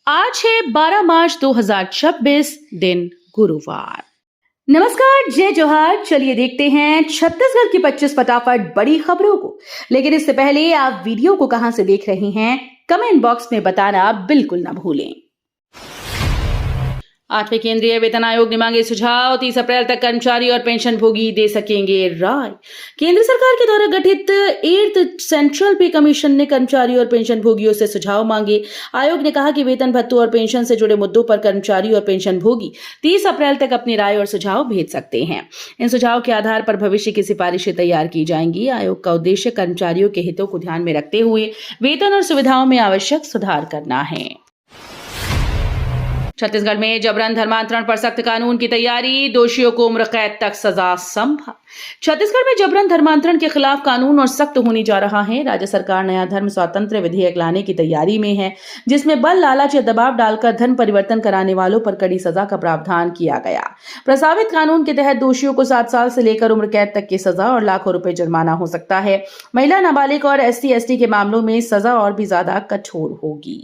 आज है 12 मार्च 2026 दिन गुरुवार। नमस्कार, जय जोहार। चलिए देखते हैं छत्तीसगढ़ की 25 फटाफट बड़ी खबरों को। लेकिन इससे पहले आप वीडियो को कहां से देख रहे हैं, कमेंट बॉक्स में बताना बिल्कुल ना भूलें। 8वें केंद्रीय वेतन आयोग ने मांगे सुझाव। 30 अप्रैल तक कर्मचारी और पेंशन भोगी दे सकेंगे राय। केंद्र सरकार के द्वारा गठित 8th सेंट्रल पे कमीशन ने कर्मचारी और पेंशन भोगियों से सुझाव मांगे। आयोग ने कहा कि वेतन भत्तों और पेंशन से जुड़े मुद्दों पर कर्मचारी और पेंशन भोगी 30 अप्रैल तक अपनी राय और सुझाव भेज सकते हैं। इन सुझाव के आधार पर भविष्य की सिफारिशें तैयार की जाएंगी। आयोग का उद्देश्य कर्मचारियों के हितों को ध्यान में रखते हुए वेतन और सुविधाओं में आवश्यक सुधार करना है। छत्तीसगढ़ में जबरन धर्मांतरण पर सख्त कानून की तैयारी। दोषियों को उम्र कैद तक सजा संभव। छत्तीसगढ़ में जबरन धर्मांतरण के खिलाफ कानून और सख्त होने जा रहा है। राज्य सरकार नया धर्म स्वातंत्र्य विधेयक लाने की तैयारी में है, जिसमें बल, लालच या दबाव डालकर धर्म परिवर्तन कराने वालों पर कड़ी सजा का प्रावधान किया गया। प्रस्तावित कानून के तहत दोषियों को 7 साल से लेकर उम्र कैद तक की सजा और लाखों रुपए जुर्माना हो सकता है। महिला, नाबालिग और SC/ST के मामलों में सजा और भी ज्यादा कठोर होगी।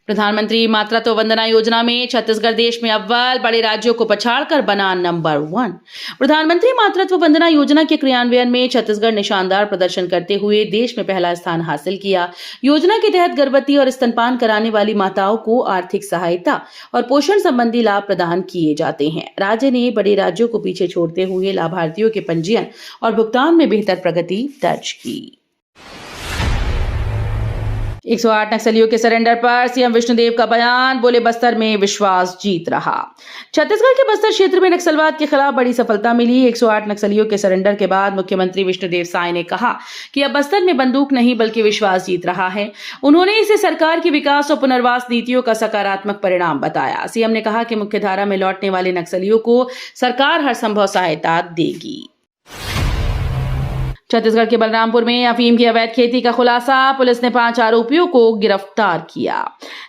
प्रधानमंत्री मातृत्व वंदना योजना में छत्तीसगढ़ देश में अव्वल, बड़े राज्यों को पछाड़कर बना नंबर 1। प्रधानमंत्री मातृत्व वंदना योजना के क्रियान्वयन में छत्तीसगढ़ ने शानदार प्रदर्शन करते हुए देश में पहला स्थान हासिल किया। योजना के तहत गर्भवती और स्तनपान कराने वाली माताओं को आर्थिक सहायता और पोषण संबंधी लाभ प्रदान किए जाते हैं। राज्य ने बड़े राज्यों को पीछे छोड़ते हुए लाभार्थियों के पंजीयन और भुगतान में बेहतर प्रगति दर्ज की। 108 नक्सलियों के सरेंडर पर सीएम विष्णुदेव का बयान। बोले, बस्तर में विश्वास जीत रहा। छत्तीसगढ़ के बस्तर क्षेत्र में नक्सलवाद के खिलाफ बड़ी सफलता मिली। 108 नक्सलियों के सरेंडर के बाद मुख्यमंत्री विष्णुदेव साय ने कहा कि अब बस्तर में बंदूक नहीं बल्कि विश्वास जीत रहा है। उन्होंने इसे सरकार की विकास और पुनर्वास नीतियों का सकारात्मक परिणाम बताया। सीएम ने कहा कि मुख्यधारा में लौटने वाले नक्सलियों को सरकार हर संभव सहायता देगी। छत्तीसगढ़ के बलरामपुर में अफीम की अवैध खेती का खुलासा। पुलिस ने 5 आरोपियों को गिरफ्तार किया।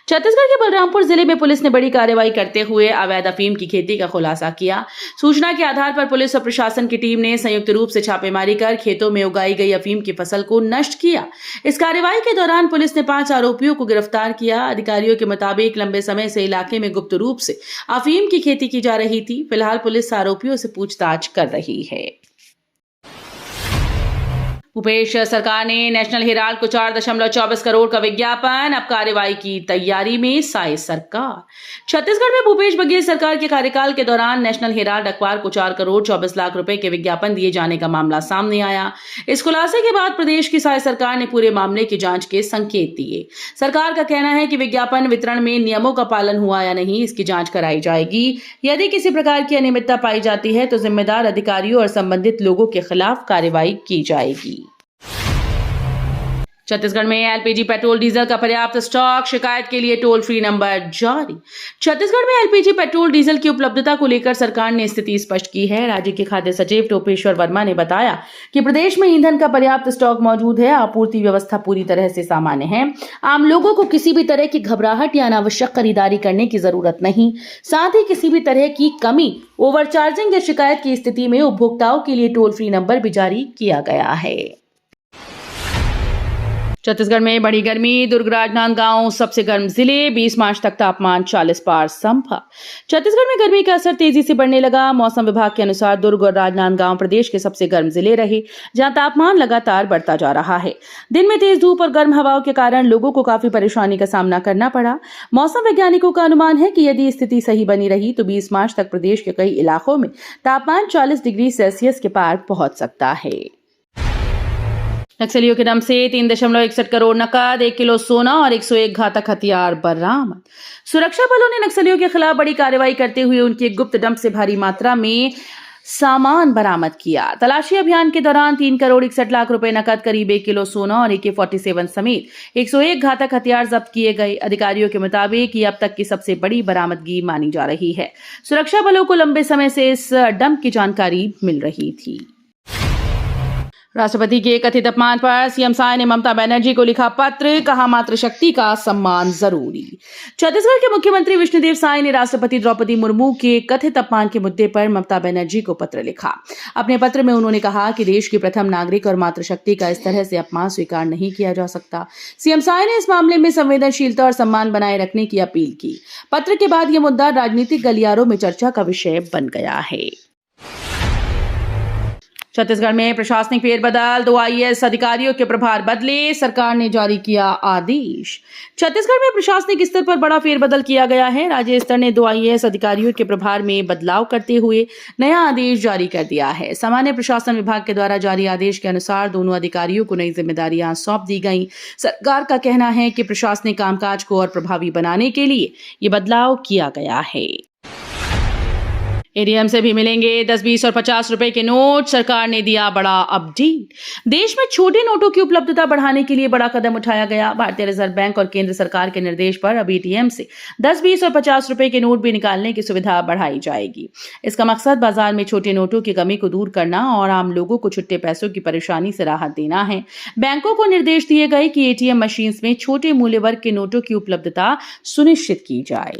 छत्तीसगढ़ के बलरामपुर जिले में पुलिस ने बड़ी कार्रवाई करते हुए अवैध अफीम की खेती का खुलासा किया। सूचना के आधार पर पुलिस और प्रशासन की टीम ने संयुक्त रूप से छापेमारी कर खेतों में उगाई गई अफीम की फसल को नष्ट किया। इस कार्रवाई के दौरान पुलिस ने 5 आरोपियों को गिरफ्तार किया। अधिकारियों के मुताबिक लंबे समय से इलाके में गुप्त रूप से अफीम की खेती की जा रही थी। फिलहाल पुलिस आरोपियों से पूछताछ कर रही है। भूपेश सरकार ने नेशनल हेराल्ड को 4.24 करोड़ का विज्ञापन। अब कार्रवाई की तैयारी में साय सरकार। छत्तीसगढ़ में भूपेश बघेल सरकार के कार्यकाल के दौरान नेशनल हेराल्ड अखबार को 4 करोड़ 24 लाख रुपए के विज्ञापन दिए जाने का मामला सामने आया। इस खुलासे के बाद प्रदेश की साय सरकार ने पूरे मामले की जांच के संकेत दिए। सरकार का कहना है कि विज्ञापन वितरण में नियमों का पालन हुआ या नहीं, इसकी जांच कराई जाएगी। यदि किसी प्रकार की अनियमितता पाई जाती है तो जिम्मेदार अधिकारियों और संबंधित लोगों के खिलाफ कार्रवाई की जाएगी। छत्तीसगढ़ में LPG पेट्रोल डीजल का पर्याप्त स्टॉक। शिकायत के लिए टोल फ्री नंबर जारी। छत्तीसगढ़ में LPG पेट्रोल डीजल की उपलब्धता को लेकर सरकार ने स्थिति स्पष्ट की है। राज्य के खाद्य सचिव टोपेश्वर वर्मा ने बताया कि प्रदेश में ईंधन का पर्याप्त स्टॉक मौजूद है। आपूर्ति व्यवस्था पूरी तरह से सामान्य है। आम लोगों को किसी भी तरह की घबराहट या अनावश्यक खरीदारी करने की जरूरत नहीं। साथ ही किसी भी तरह की कमी, ओवरचार्जिंग या शिकायत की स्थिति में उपभोक्ताओं के लिए टोल फ्री नंबर भी जारी किया गया है। छत्तीसगढ़ में बड़ी गर्मी। दुर्ग, राजनांदगांव सबसे गर्म जिले। 20 मार्च तक तापमान 40 पार संभव। छत्तीसगढ़ में गर्मी का असर तेजी से बढ़ने लगा। मौसम विभाग के अनुसार दुर्ग और राजनांदगांव प्रदेश के सबसे गर्म जिले रहे, जहां तापमान लगातार बढ़ता जा रहा है। दिन में तेज धूप और गर्म हवाओं के कारण लोगों को काफी परेशानी का सामना करना पड़ा। मौसम वैज्ञानिकों का अनुमान है कि यदि स्थिति सही बनी रही तो 20 मार्च तक प्रदेश के कई इलाकों में तापमान 40 डिग्री सेल्सियस के पार पहुंच सकता है। नक्सलियों के दम से 3.61 करोड़ नकद, 1 किलो सोना और 101 घातक हथियार बरामद। सुरक्षा बलों ने नक्सलियों के खिलाफ बड़ी कार्रवाई करते हुए उनके गुप्त डंप से भारी मात्रा में सामान बरामद किया। तलाशी अभियान के दौरान 3 करोड़ 61 लाख रुपए नकद, करीब 1 किलो सोना और AK-47 समेत 101 घातक हथियार जब्त किए गए। अधिकारियों के मुताबिक ये अब तक की सबसे बड़ी बरामदगी मानी जा रही है। सुरक्षा बलों को लंबे समय से इस डंप की जानकारी मिल रही थी। राष्ट्रपति के कथित अपमान पर सीएम साय ने ममता बनर्जी को लिखा पत्र, कहा मातृशक्ति का सम्मान जरूरी। छत्तीसगढ़ के मुख्यमंत्री विष्णुदेव साय ने राष्ट्रपति द्रौपदी मुर्मू के कथित अपमान के मुद्दे पर ममता बनर्जी को पत्र लिखा। अपने पत्र में उन्होंने कहा कि देश की प्रथम नागरिक और मातृशक्ति का इस तरह से अपमान स्वीकार नहीं किया जा सकता। सीएम साय ने इस मामले में संवेदनशीलता और सम्मान बनाए रखने की अपील की। पत्र के बाद यह मुद्दा राजनीतिक गलियारों में चर्चा का विषय बन गया है। छत्तीसगढ़ में प्रशासनिक फेरबदल, 2 आईएएस अधिकारियों के प्रभार बदले, सरकार ने जारी किया आदेश। छत्तीसगढ़ में प्रशासनिक स्तर पर बड़ा फेरबदल किया गया है। राज्य स्तर ने 2 आईएएस अधिकारियों के प्रभार में बदलाव करते हुए नया आदेश जारी कर दिया है। सामान्य प्रशासन विभाग के द्वारा जारी आदेश के अनुसार दोनों अधिकारियों को नई जिम्मेदारियां सौंप दी गई। सरकार का कहना है कि प्रशासनिक कामकाज को और प्रभावी बनाने के लिए ये बदलाव किया गया है। एटीएम से भी मिलेंगे 10, 20 और 50 रुपए के नोट, सरकार ने दिया बड़ा अपडेट। देश में छोटे नोटों की उपलब्धता बढ़ाने के लिए बड़ा कदम उठाया गया। भारतीय रिजर्व बैंक और केंद्र सरकार के निर्देश पर अब एटीएम से 10, 20 और 50 रुपए के नोट भी निकालने की सुविधा बढ़ाई जाएगी। इसका मकसद बाजार में छोटे नोटों की कमी को दूर करना और आम लोगों को छुट्टे पैसों की परेशानी से राहत देना है। बैंकों को निर्देश दिए गए कि एटीएम मशीन में छोटे मूल्य वर्ग के नोटों की उपलब्धता सुनिश्चित की जाए।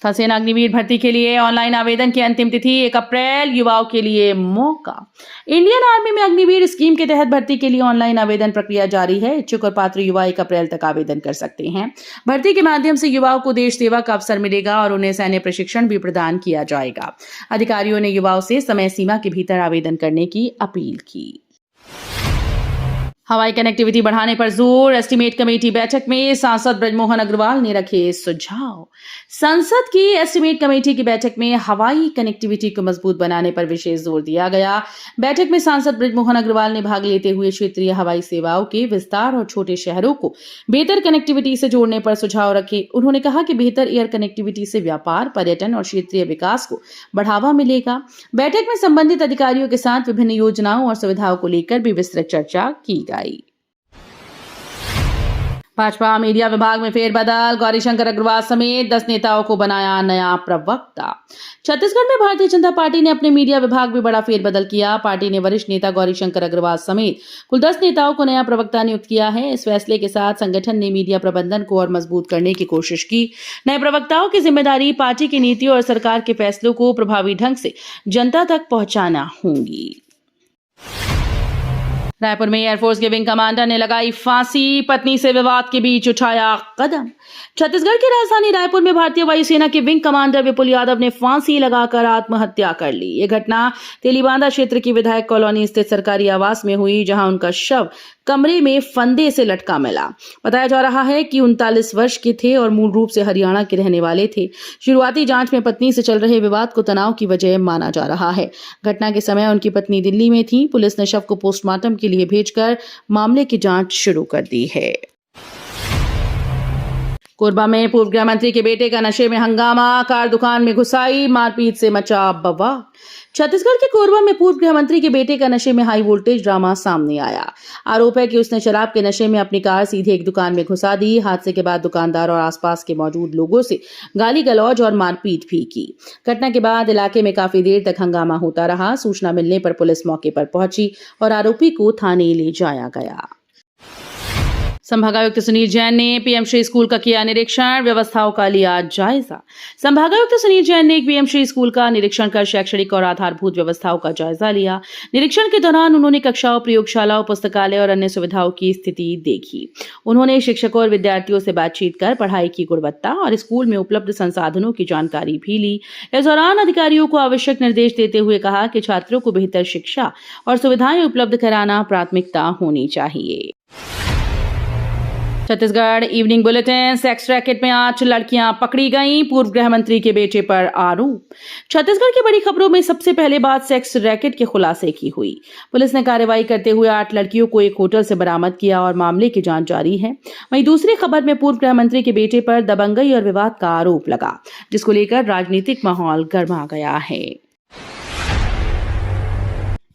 थल सेना अग्निवीर भर्ती के लिए ऑनलाइन आवेदन की अंतिम तिथि 1 अप्रैल, युवाओं के लिए मौका। इंडियन आर्मी में अग्निवीर स्कीम के तहत भर्ती के लिए ऑनलाइन आवेदन प्रक्रिया जारी है। इच्छुक और पात्र युवा 1 अप्रैल तक आवेदन कर सकते हैं। भर्ती के माध्यम से युवाओं को देश सेवा का अवसर मिलेगा और उन्हें सैन्य प्रशिक्षण भी प्रदान किया जाएगा। अधिकारियों ने युवाओं से समय सीमा के भीतर आवेदन करने की अपील की। हवाई कनेक्टिविटी बढ़ाने पर जोर, एस्टीमेट कमेटी बैठक में सांसद बृजमोहन अग्रवाल ने रखे सुझाव। संसद की एस्टीमेट कमेटी की बैठक में हवाई कनेक्टिविटी को मजबूत बनाने पर विशेष जोर दिया गया। बैठक में सांसद बृजमोहन अग्रवाल ने भाग लेते हुए क्षेत्रीय हवाई सेवाओं के विस्तार और छोटे शहरों को बेहतर कनेक्टिविटी से जोड़ने पर सुझाव रखे। उन्होंने कहा कि बेहतर एयर कनेक्टिविटी से व्यापार, पर्यटन और क्षेत्रीय विकास को बढ़ावा मिलेगा। बैठक में संबंधित अधिकारियों के साथ विभिन्न योजनाओं और सुविधाओं को लेकर भी विस्तृत चर्चा की गई। भाजपा मीडिया विभाग में फेरबदल, गौरीशंकर अग्रवाल समेत 10 नेताओं को बनाया नया प्रवक्ता। छत्तीसगढ़ में भारतीय जनता पार्टी ने अपने मीडिया विभाग में बड़ा फेरबदल किया। पार्टी ने वरिष्ठ नेता गौरीशंकर अग्रवाल समेत कुल 10 नेताओं को नया प्रवक्ता नियुक्त किया है। इस फैसले के साथ संगठन ने मीडिया प्रबंधन को और मजबूत करने की कोशिश की। नए प्रवक्ताओं की जिम्मेदारी पार्टी की नीतियों और सरकार के फैसलों को प्रभावी ढंग से जनता तक पहुंचाना होगी। रायपुर में एयरफोर्स के विंग कमांडर ने लगाई फांसी, पत्नी से विवाद के बीच उठाया कदम। छत्तीसगढ़ की राजधानी रायपुर में भारतीय वायुसेना के विंग कमांडर विपुल यादव ने फांसी लगाकर आत्महत्या कर ली। यह घटना तेलीबांधा क्षेत्र की विधायक कॉलोनी स्थित सरकारी आवास में हुई, जहां उनका शव कमरे में फंदे से लटका मिला। बताया जा रहा है कि 39 वर्ष के थे और मूल रूप से हरियाणा के रहने वाले थे। शुरुआती जांच में पत्नी से चल रहे विवाद को तनाव की वजह माना जा रहा है। घटना के समय उनकी पत्नी दिल्ली में थी। पुलिस ने शव को पोस्टमार्टम के लिए भेजकर मामले की जांच शुरू कर दी है। कोरबा में पूर्व गृह मंत्री के बेटे का नशे में हंगामा, कार दुकान में घुसाई, मारपीट से मचा बवाल। छत्तीसगढ़ के कोरबा में पूर्व गृह मंत्री के बेटे का नशे में हाई वोल्टेज ड्रामा सामने आया। आरोप है कि उसने शराब के नशे में अपनी कार सीधे एक दुकान में घुसा दी। हादसे के बाद दुकानदार और आसपास के मौजूद लोगों से गाली गलौज और मारपीट भी की। घटना के बाद इलाके में काफी देर तक हंगामा होता रहा। सूचना मिलने पर पुलिस मौके पर पहुंची और आरोपी को थाने ले जाया गया। संभागायुक्त सुनील जैन ने पीएम श्री स्कूल का किया निरीक्षण, व्यवस्थाओं का लिया जायजा। संभागायुक्त सुनील जैन ने एक पीएम श्री स्कूल का निरीक्षण कर शैक्षणिक और आधारभूत व्यवस्थाओं का जायजा लिया। निरीक्षण के दौरान उन्होंने कक्षाओं, प्रयोगशालाओं, पुस्तकालय और अन्य सुविधाओं की स्थिति देखी। उन्होंने शिक्षकों और विद्यार्थियों से बातचीत कर पढ़ाई की गुणवत्ता और स्कूल में उपलब्ध संसाधनों की जानकारी भी ली। इस दौरान अधिकारियों को आवश्यक निर्देश देते हुए कहा कि छात्रों को बेहतर शिक्षा और सुविधाएं उपलब्ध कराना प्राथमिकता होनी चाहिए। Chhattisgarh evening bulletin, sex racket में 8 लड़कियां पकड़ी गईं, पूर्व गृह मंत्री के बेटे पर आरोप। छत्तीसगढ़ की बड़ी खबरों में सबसे पहले बात सेक्स रैकेट के खुलासे की हुई। पुलिस ने कार्रवाई करते हुए 8 लड़कियों को एक होटल से बरामद किया और मामले की जांच जारी है। वहीं दूसरी खबर में पूर्व गृह मंत्री के बेटे पर दबंगई और विवाद का आरोप लगा, जिसको लेकर राजनीतिक माहौल गर्मा गया है।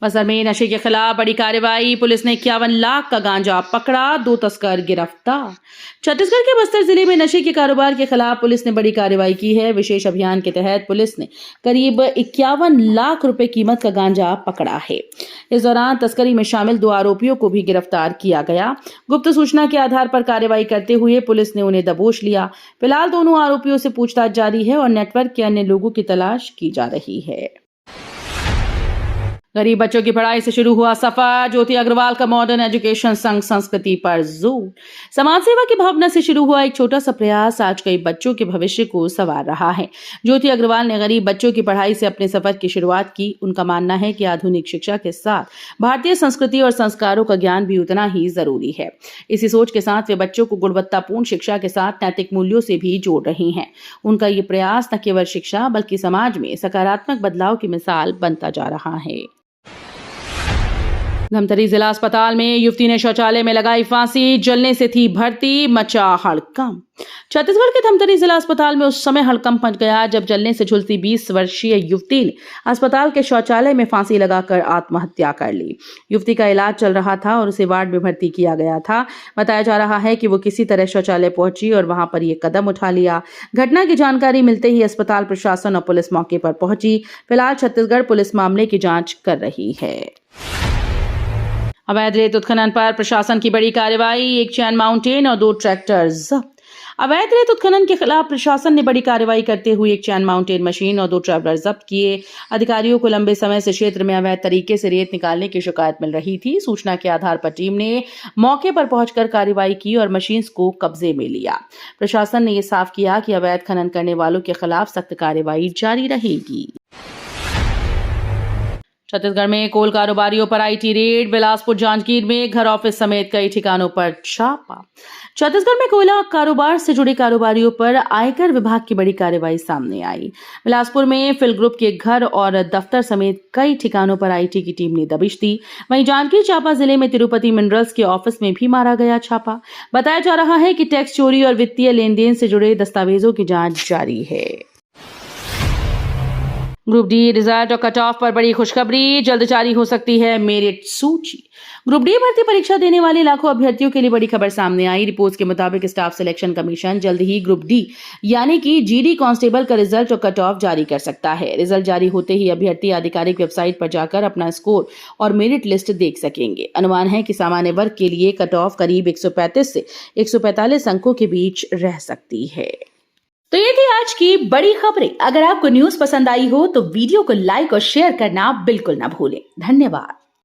बस्तर में नशे के खिलाफ बड़ी कार्रवाई, पुलिस ने 51 लाख का गांजा पकड़ा, 2 तस्कर गिरफ्तार। छत्तीसगढ़ के बस्तर जिले में नशे के कारोबार के खिलाफ पुलिस ने बड़ी कार्रवाई की है। विशेष अभियान के तहत पुलिस ने करीब 51 लाख रुपए कीमत का गांजा पकड़ा है। इस दौरान तस्करी में शामिल 2 आरोपियों को भी गिरफ्तार किया गया। गुप्त सूचना के आधार पर कार्रवाई करते हुए पुलिस ने उन्हें दबोच लिया। फिलहाल दोनों आरोपियों से पूछताछ जारी है और नेटवर्क के अन्य लोगों की तलाश की जा रही है। गरीब बच्चों की पढ़ाई से शुरू हुआ सफर, ज्योति अग्रवाल का मॉडर्न एजुकेशन संघ संस्कृति पर जोर। समाज सेवा की भावना से शुरू हुआ एक छोटा सा प्रयास आज कई बच्चों के भविष्य को संवार रहा है। ज्योति अग्रवाल ने गरीब बच्चों की पढ़ाई से अपने सफर की शुरुआत की। उनका मानना है कि आधुनिक शिक्षा के साथ भारतीय संस्कृति और संस्कारों का ज्ञान भी उतना ही जरूरी है। इसी सोच के साथ वे बच्चों को गुणवत्तापूर्ण शिक्षा के साथ नैतिक मूल्यों से भी जोड़ रही हैं। उनका ये प्रयास न केवल शिक्षा बल्कि समाज में सकारात्मक बदलाव की मिसाल बनता जा रहा है। धमतरी जिला अस्पताल में युवती ने शौचालय में लगाई फांसी, जलने से थी भर्ती, मचा हड़कंप। छत्तीसगढ़ के धमतरी जिला अस्पताल में उस समय हड़कंप मच गया जब जलने से झुलसी 20 वर्षीय युवती ने अस्पताल के शौचालय में फांसी लगाकर आत्महत्या कर ली। युवती का इलाज चल रहा था और उसे वार्ड में भर्ती किया गया था। बताया जा रहा है कि वो किसी तरह शौचालय पहुंची और वहां पर ये कदम उठा लिया। घटना की जानकारी मिलते ही अस्पताल प्रशासन और पुलिस मौके पर पहुंची। फिलहाल छत्तीसगढ़ पुलिस मामले की जांच कर रही है। अवैध रेत उत्खनन पर प्रशासन की बड़ी कार्रवाई, 1 चैन माउंटेन और 2 ट्रैक्टर जब्त। अवैध रेत उत्खनन के खिलाफ प्रशासन ने बड़ी कार्रवाई करते हुए 1 चैन माउंटेन मशीन और 2 ट्रैवलर जब्त किए। अधिकारियों को लंबे समय से क्षेत्र में अवैध तरीके से रेत निकालने की शिकायत मिल रही थी। सूचना के आधार पर टीम ने मौके पर पहुंचकर कार्रवाई की और मशीन को कब्जे में लिया। प्रशासन ने यह साफ किया कि अवैध खनन करने वालों के खिलाफ सख्त कार्रवाई जारी रहेगी। छत्तीसगढ़ में कोल कारोबारियों पर आईटी रेड, बिलासपुर जांजगीर में घर ऑफिस समेत कई ठिकानों पर छापा। छत्तीसगढ़ में कोयला कारोबार से जुड़े कारोबारियों पर आयकर विभाग की बड़ी कार्रवाई सामने आई। बिलासपुर में फिल ग्रुप के घर और दफ्तर समेत कई ठिकानों पर आईटी की टीम ने दबिश दी। वहीं जांजगीर चांपा जिले में तिरुपति मिनरल्स के ऑफिस में भी मारा गया छापा। बताया जा रहा है कि टैक्स चोरी और वित्तीय लेन देन से जुड़े दस्तावेजों की जांच जारी है। ग्रुप डी रिजल्ट और कट ऑफ पर बड़ी खुशखबरी, जल्द जारी हो सकती है मेरिट सूची। ग्रुप डी भर्ती परीक्षा देने वाले लाखों अभ्यर्थियों के लिए बड़ी खबर सामने आई। रिपोर्ट्स के मुताबिक स्टाफ सिलेक्शन कमीशन जल्द ही ग्रुप डी यानी कि जीडी कांस्टेबल का रिजल्ट और कट ऑफ जारी कर सकता है। रिजल्ट जारी होते ही अभ्यर्थी आधिकारिक वेबसाइट पर जाकर अपना स्कोर और मेरिट लिस्ट देख सकेंगे। अनुमान है कि सामान्य वर्ग के लिए कट ऑफ करीब 135 से 145 अंकों के बीच रह सकती है। तो ये थी आज की बड़ी खबरें। अगर आपको न्यूज पसंद आई हो तो वीडियो को लाइक और शेयर करना बिल्कुल ना भूलें। धन्यवाद।